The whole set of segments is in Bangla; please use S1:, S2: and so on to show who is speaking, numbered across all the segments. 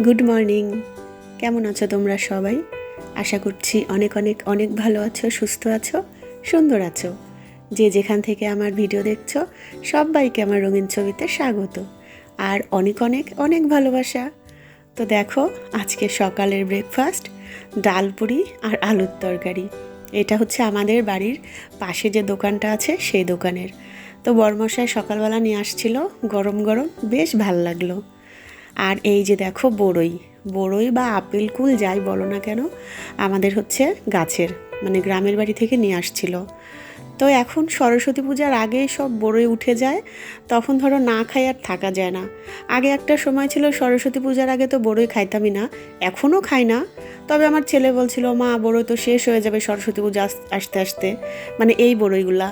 S1: Good morning. কেমন আছো তোমরা সবাই? আশা করছি অনেক অনেক অনেক ভালো আছো, সুস্থ আছো, সুন্দর আছো। যে যেখান থেকে আমার ভিডিও দেখছো সবাইকে আমার রঙিন ছবিতে স্বাগত আর অনেক অনেক অনেক ভালোবাসা। তো দেখো, আজকে সকালের ব্রেকফাস্ট ডাল পুরি আর আলুর তরকারি। এটা হচ্ছে আমাদের বাড়ির পাশে যে দোকানটা আছে সেই দোকানের। তো বরমশাই সকালবেলা নিয়ে আসছিল গরম গরম, বেশ ভাল লাগলো। আর এই যে দেখো বড়ই, বড়ই বা আপেল কুল যাই বলো না কেন, আমাদের হচ্ছে গাছের, মানে গ্রামের বাড়ি থেকে নিয়ে আসছিল। তো এখন সরস্বতী পূজার আগে সব বড়ই উঠে যায়, তখন ধরো না খাই আর থাকা যায় না। আগে একটা সময় ছিল সরস্বতী পূজার আগে তো বড়ই খাইতামই না, এখনও খাই না। তবে আমার ছেলে বলছিল, মা বড়ই তো শেষ হয়ে যাবে সরস্বতী পূজা আসতে আসতে, মানে এই বড়ইগুলা।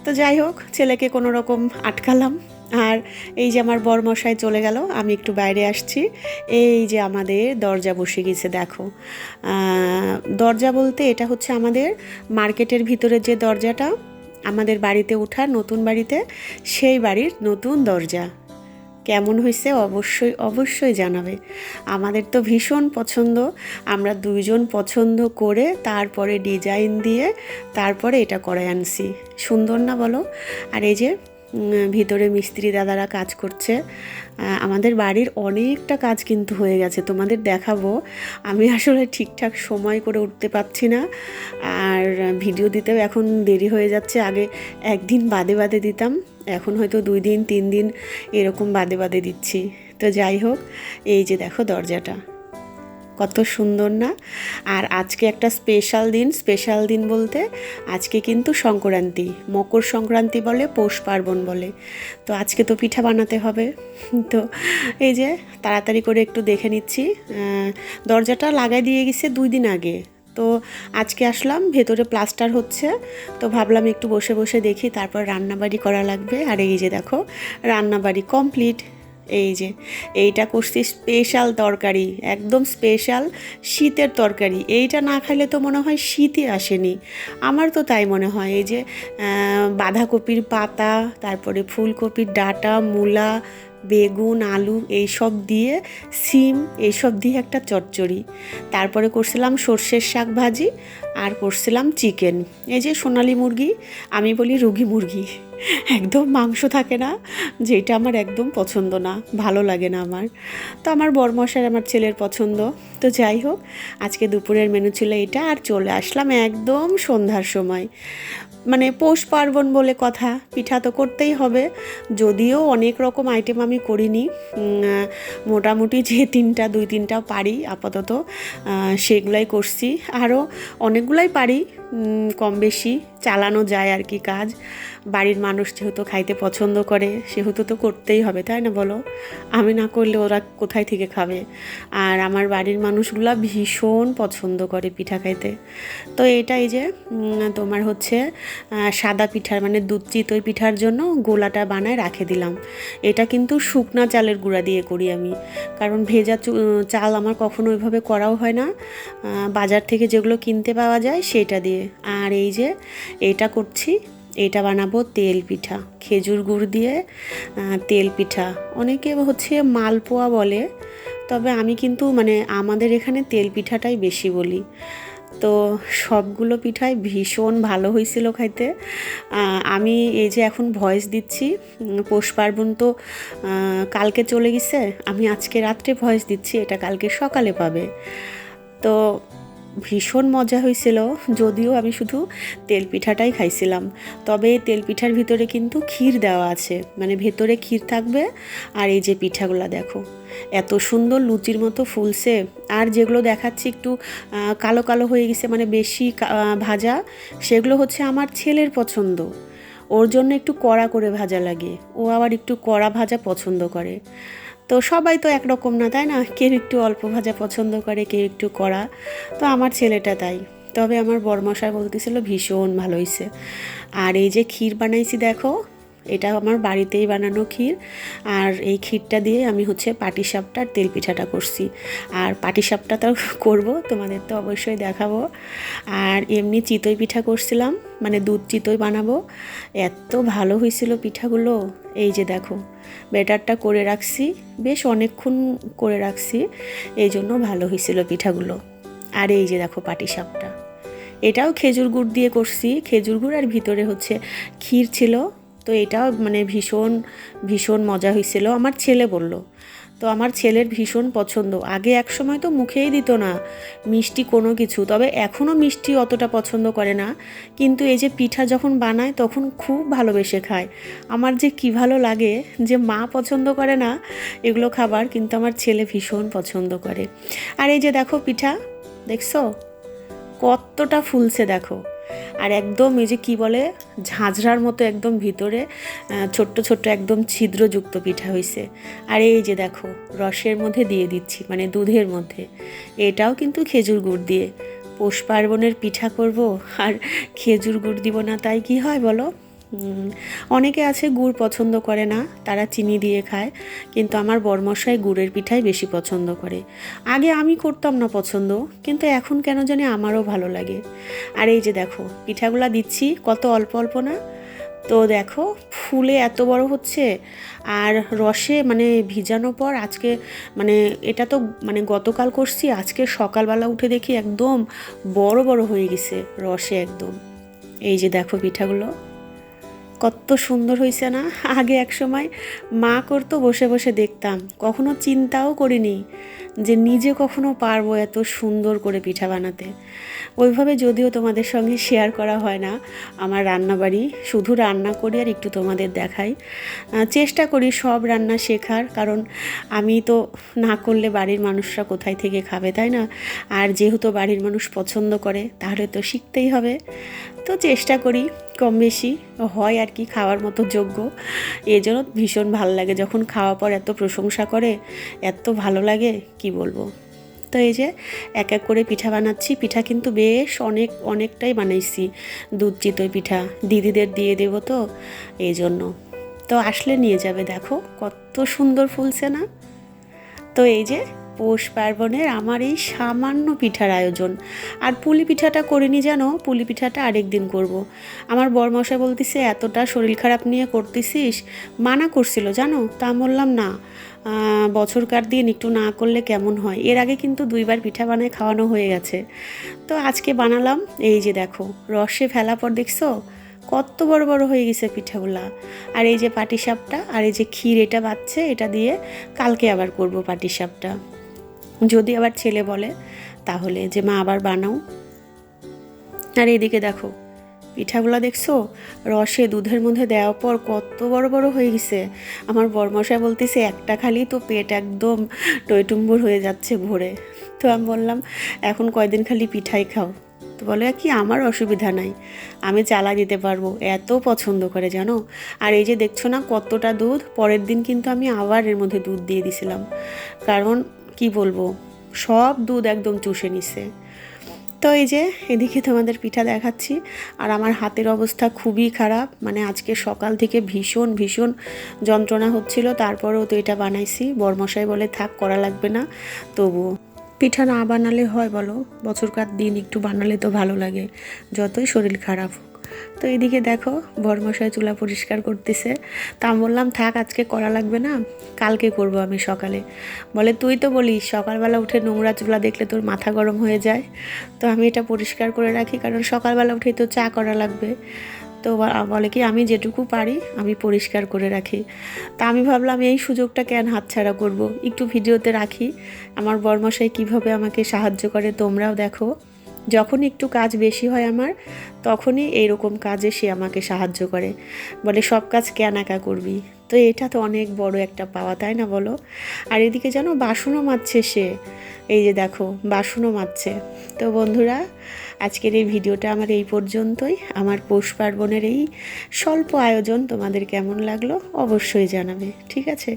S1: তো যাই হোক, ছেলেকে কোনো রকম আটকালাম। আর এই যে আমার বরমশাই চলে গেল, আমি একটু বাইরে আসছি। এই যে আমাদের দরজা বসে গেছে দেখো। দরজা বলতে এটা হচ্ছে আমাদের মার্কেটের ভিতরে যে দরজাটা, আমাদের বাড়িতে ওঠার নতুন বাড়িতে, সেই বাড়ির নতুন দরজা। কেমন হয়েছে অবশ্যই অবশ্যই জানাবে। আমাদের তো ভীষণ পছন্দ, আমরা দুইজন পছন্দ করে তারপরে ডিজাইন দিয়ে তারপরে এটা করাই আনছি। সুন্দর না বলো? আর এই যে ভিতরে মিস্ত্রি দাদারা কাজ করছে। আমাদের বাড়ির অনেকটা কাজ কিন্তু হয়ে গেছে, তোমাদের দেখাবো। আমি আসলে ঠিকঠাক সময় করে উঠতে পারছি না, আর ভিডিও দিতেও এখন দেরি হয়ে যাচ্ছে। আগে একদিন বাদে বাদে দিতাম, এখন হয়তো 2 দিন 3 দিন এরকম বাদে বাদে দিচ্ছি। তো যাই হোক, এই যে দেখো দরজাটা কত সুন্দর না? আর আজকে একটা স্পেশাল দিন বলতে আজকে কিন্তু সংক্রান্তি, মকর সংক্রান্তি বলে, পৌষ পার্বণ বলে। তো আজকে তো পিঠা বানাতে হবে। তো এই যে তাড়াতাড়ি করে একটু দেখে নিচ্ছি। দরজাটা লাগাই দিয়ে গেছে 2 দিন আগে, তো আজকে আসলাম, ভেতরে প্লাস্টার হচ্ছে। তো ভাবলাম একটু বসে বসে দেখি, তারপর রান্নাবাড়ি করা লাগবে। আর এই যে দেখো রান্নাবাড়ি কমপ্লিট। এই যে এইটা করছি স্পেশাল তরকারি, একদম স্পেশাল শীতের তরকারি। এইটা না খাইলে তো মনে হয় শীতই আসেনি, আমার তো তাই মনে হয়। এই যে বাঁধাকপির পাতা, তারপরে ফুলকপির ডাঁটা, মূলা, বেগুন, আলু, এইসব দিয়ে, সিম, এইসব দিয়ে একটা চচ্চড়ি। তারপরে করছিলাম সর্ষের শাক ভাজি, আর করছিলাম চিকেন। এই যে সোনালি মুরগি, আমি বলি রুগী মুরগি, একদম মাংস থাকে না, যেটা আমার একদম পছন্দ না, ভালো লাগে না আমার। তো আমার বরমশার আমার ছেলের পছন্দ। তো যাই হোক, আজকে দুপুরের মেনু ছিল এটা। আর চলে আসলাম একদম সন্ধ্যার সময়, মানে পৌষ পার্বণ বলে কথা, পিঠা তো করতেই হবে। যদিও অনেক রকম আইটেম আমি করিনি, মোটামুটি যে 2-3টা পারি আপাতত, সেগুলাই করছি। আরও অনেকগুলাই পারি, কম বেশি চালানো যায় আর কি কাজ। বাড়ির মানুষ যেহেতু খাইতে পছন্দ করে, সেহেতু তো করতেই হবে, তাই না বলো? আমি না করলে ওরা কোথায় থেকে খাবে? আর আমার বাড়ির মানুষগুলা ভীষণ পছন্দ করে পিঠা খাইতে। তো এটা এই যে তোমার হচ্ছে সাদা পিঠার, মানে দুধ চিতই পিঠার জন্য গোলাটা বানায় রাখে দিলাম। এটা কিন্তু শুকনা চালের গুঁড়া দিয়ে করি আমি, কারণ ভেজা চাল আমার কখনো ওইভাবে করাও হয় না। বাজার থেকে যেগুলো কিনতে পাওয়া যায় সেটা দিয়ে। আর এই যে এটা করছি, এটা বানাবো তেল পিঠা, খেজুর গুড় দিয়ে তেল পিঠা। অনেকে হচ্ছে মালপোয়া বলে, তবে আমি কিন্তু মানে আমাদের এখানে তেল পিঠাটাই বেশি বলি। তো সবগুলো পিঠাই ভীষণ ভালো হয়েছিল খাইতে। আমি এই যে এখন ভয়েস দিচ্ছি, পৌষ পার্বণ তো কালকে চলে গেছে, আমি আজকে রাত্রে ভয়েস দিচ্ছি, এটা কালকে সকালে পাবে। তো ভীষণ মজা হয়েছিল, যদিও আমি শুধু তেল পিঠাটাই খাইছিলাম। তবে এই তেল পিঠার ভিতরে কিন্তু ক্ষীর দেওয়া আছে, মানে ভেতরে ক্ষীর থাকবে। আর এই যে পিঠাগুলো দেখো এত সুন্দর লুচির মতো ফুলছে। আর যেগুলো দেখাচ্ছি একটু কালো কালো হয়ে গেছে, মানে বেশি ভাজা, সেগুলো হচ্ছে আমার ছেলের পছন্দ, ওর জন্য একটু কড়া করে ভাজা লাগে, ও আবার একটু কড়া ভাজা পছন্দ করে। তো সবাই তো একরকম না, তাই না? কেউ একটু অল্প ভাজা পছন্দ করে, কেউ একটু কড়া। তো আমার ছেলেটা তাই। তবে আমার বরমশাই বলতেছিল ভীষণ ভালো হয়েছে। আর এই যে ক্ষীর বানাইছি দেখো, এটা আমার বাড়িতেই বানানো ক্ষীর। আর এই ক্ষীরটা দিয়ে আমি হচ্ছে পাটিসাপটা আর তেল পিঠাটা করছি। আর পাটিসাপটা তো করবো, তোমাদের তো অবশ্যই দেখাবো। আর এমনি চিতই পিঠা করছিলাম, মানে দুধ চিতই বানাবো। এত ভালো হয়েছিল পিঠাগুলো। এই যে দেখো, ব্যাটারটা করে রাখছি, বেশ অনেকক্ষণ করে রাখছি, এই জন্য ভালো হয়েছিল পিঠাগুলো। আর এই যে দেখো পাটিসাপটা, এটাও খেজুর গুড় দিয়ে করছি। খেজুর গুড় আর ভিতরে হচ্ছে ক্ষীর ছিল। তো এটাও মানে ভীষণ ভীষণ মজা হয়েছিল। আমার ছেলে বলল, তো আমার ছেলের ভীষণ পছন্দ। আগে এক সময় তো মুখেই দিত না মিষ্টি কোনো কিছু, তবে এখনও মিষ্টি অতটা পছন্দ করে না, কিন্তু এই যে পিঠা যখন বানায় তখন খুব ভালোবেসে খায়। আমার যে কী ভালো লাগে যে মা পছন্দ করে না এগুলো খাবার, কিন্তু আমার ছেলে ভীষণ পছন্দ করে। আর এই যে দেখো পিঠা, দেখছো কতটা ফুলছে দেখো। আর একদম এই যে কি বলে ঝাঁঝরার মতো একদম ভিতরে ছোট্ট ছোট্ট একদম ছিদ্রযুক্ত পিঠা হয়েছে। আর এই যে দেখো রসের মধ্যে দিয়ে দিচ্ছি, মানে দুধের মধ্যে। এটাও কিন্তু খেজুর গুড় দিয়ে। পৌষ পার্বণের পিঠা করব আর খেজুর গুড় দিব না, তাই কি হয় বলো? অনেকে আছে গুড় পছন্দ করে না, তারা চিনি দিয়ে খায়, কিন্তু আমার বরমশাই গুড়ের পিঠাই বেশি পছন্দ করে। আগে আমি করতাম না পছন্দ, কিন্তু এখন কেন জানি আমারও ভালো লাগে। আর এই যে দেখো পিঠাগুলা দিচ্ছি, কত অল্প অল্প না, তো দেখো ফুলে এত বড় হচ্ছে। আর রসে মানে ভিজানোর পর আজকে মানে এটা তো মানে গতকাল করছি, আজকে সকালবেলা উঠে দেখি একদম বড় বড় হয়ে গেছে রসে একদম। এই যে দেখো পিঠাগুলো কত সুন্দর হয়েছে না? আগে এক সময় মা করতো, বসে বসে দেখতাম, কখনো চিন্তাও করিনি যে নিজে কখনো পারবো এত সুন্দর করে পিঠা বানাতে। ওইভাবে যদিও তোমাদের সঙ্গে শেয়ার করা হয় না আমার রান্নাবাড়ি, শুধু রান্না করি আর একটু তোমাদের দেখাই। চেষ্টা করি সব রান্না শেখার, কারণ আমি তো না করলে বাড়ির মানুষরা কোথায় থেকে খাবে, তাই না? আর যেহেতু বাড়ির মানুষ পছন্দ করে তাহলে তো শিখতেই হবে। তো চেষ্টা করি, কম বেশি হয় আর কি, খাওয়ার মতো যোগ্য। এই জন্য ভীষণ ভালো লাগে যখন খাওয়ার পর এত প্রশংসা করে, এত ভালো লাগে কি বলবো। তো এই যে এক এক করে পিঠা বানাচ্ছি। পিঠা কিন্তু বেশ অনেকটাই বানাইছি, দুধ চিতই পিঠা দিদিদের দিয়ে দেবো তো এই জন্য। তো আসলে নিয়ে যাবে, দেখো কত সুন্দর ফুলছে না? তো এই যে পৌষ পার্বণের আমার এই সামান্য পিঠার আয়োজন। আর পুলি পিঠাটা করিনি, জানো, পুলি পিঠাটা আরেক দিন করব। আমার বরমশাই বলতেছে এতটা শরীর খারাপ নিয়ে করতেছিস, মানা করছিল জানো, তা বললাম না, বছরকার দিন একটু না করলে কেমন হয়। এর আগে কিন্তু 2বার পিঠা বানায় খাওয়ানো হয়ে গেছে, তো আজকে বানালাম। এই যে দেখো রসে ফেলা পর দেখছো কত বড় বড় হয়ে গেছে পিঠাগুলা। আর এই যে পাটিসাপটা আর এই যে ক্ষীর, এটা বাচ্ছে, এটা দিয়ে কালকে আবার করব পাটিসাপটা। যদি আবার ছেলে বলে তাহলে যে মা আবার বানাও। আর এইদিকে দেখো পিঠাগুলো দেখছো রসে দুধের মধ্যে দেওয়ার পর কত বড় বড় হয়ে গেছে। আমার বরমশাই বলতেছে একটা খালি তো পেট একদম টইটুম্বুর হয়ে যাচ্ছে ভরে। তো আমি বললাম এখন কয়দিন খালি পিঠাই খাও। তো বলে কি আমার অসুবিধা নাই, আমি চালা দিতে পারবো, এত পছন্দ করে জানো। আর এই যে দেখছো না কতটা দুধ, পরের দিন কিন্তু আমি আবার এর মধ্যে দুধ দিয়ে দিছিলাম, কারণ কি বলবো সব দুধ একদম চুষে নিছে। তো এই যে এদিকে তোমাদের পিঠা দেখাচ্ছি। আর আমার হাতের অবস্থা খুবই খারাপ, মানে আজকে সকাল থেকে ভীষণ ভীষণ যন্ত্রণা হচ্ছিল, তারপরেও তো এটা বানাইছি। বরমশাই বলে থাক করা লাগবে না, তবুও পিঠা না বানালে হয় বলো? বছরকার দিন একটু বানালে তো ভালো লাগে, যতই শরীর খারাপ হোক। তো এদিকে দেখো বরমশাই চুলা পরিষ্কার করতেছে, তা আমি বললাম থাক আজকে করা লাগবে না, কালকে করব আমি সকালে। বলে তুই তো বলিস সকালবেলা উঠে নোংরা চুলা দেখলে তোর মাথা গরম হয়ে যায়, তো আমি এটা পরিষ্কার করে রাখি, কারণ সকালবেলা উঠেই তো চা করা লাগবে। তো বলে কি আমি যেটুকু পারি আমি পরিষ্কার করে রাখি। তা আমি ভাবলাম এই সুযোগটা কেন হাতছাড়া করব, একটু ভিডিওতে রাখি আমার বরমশাই কিভাবে আমাকে সাহায্য করে, তোমরাও দেখো। যখন একটু কাজ বেশি হয় আমার, তখনই এইরকম কাজে সে আমাকে সাহায্য করে, বলে সব কাজ কেন একা করবি। তো এটা তো অনেক বড় একটা পাওয়া, তাই না বলো? আর এদিকে জানো বাসনও মাজছে সে, এই যে দেখো বাসনও মাজছে। তো বন্ধুরা আজকের এই ভিডিওটা আমার এই পর্যন্তই। আমার পৌষ পার্বণের এই স্বল্প আয়োজন তোমাদের কেমন লাগলো অবশ্যই জানাবে, ঠিক আছে?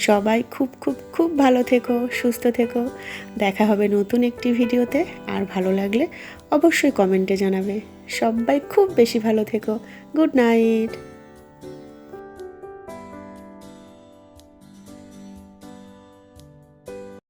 S1: সবাই খুব খুব খুব ভালো থেকো, সুস্থ থেকো। দেখা হবে নতুন একটি ভিডিওতে। আর ভালো লাগলে অবশ্যই কমেন্টে জানাবে। সবাই খুব বেশি ভালো থেকো। Good night.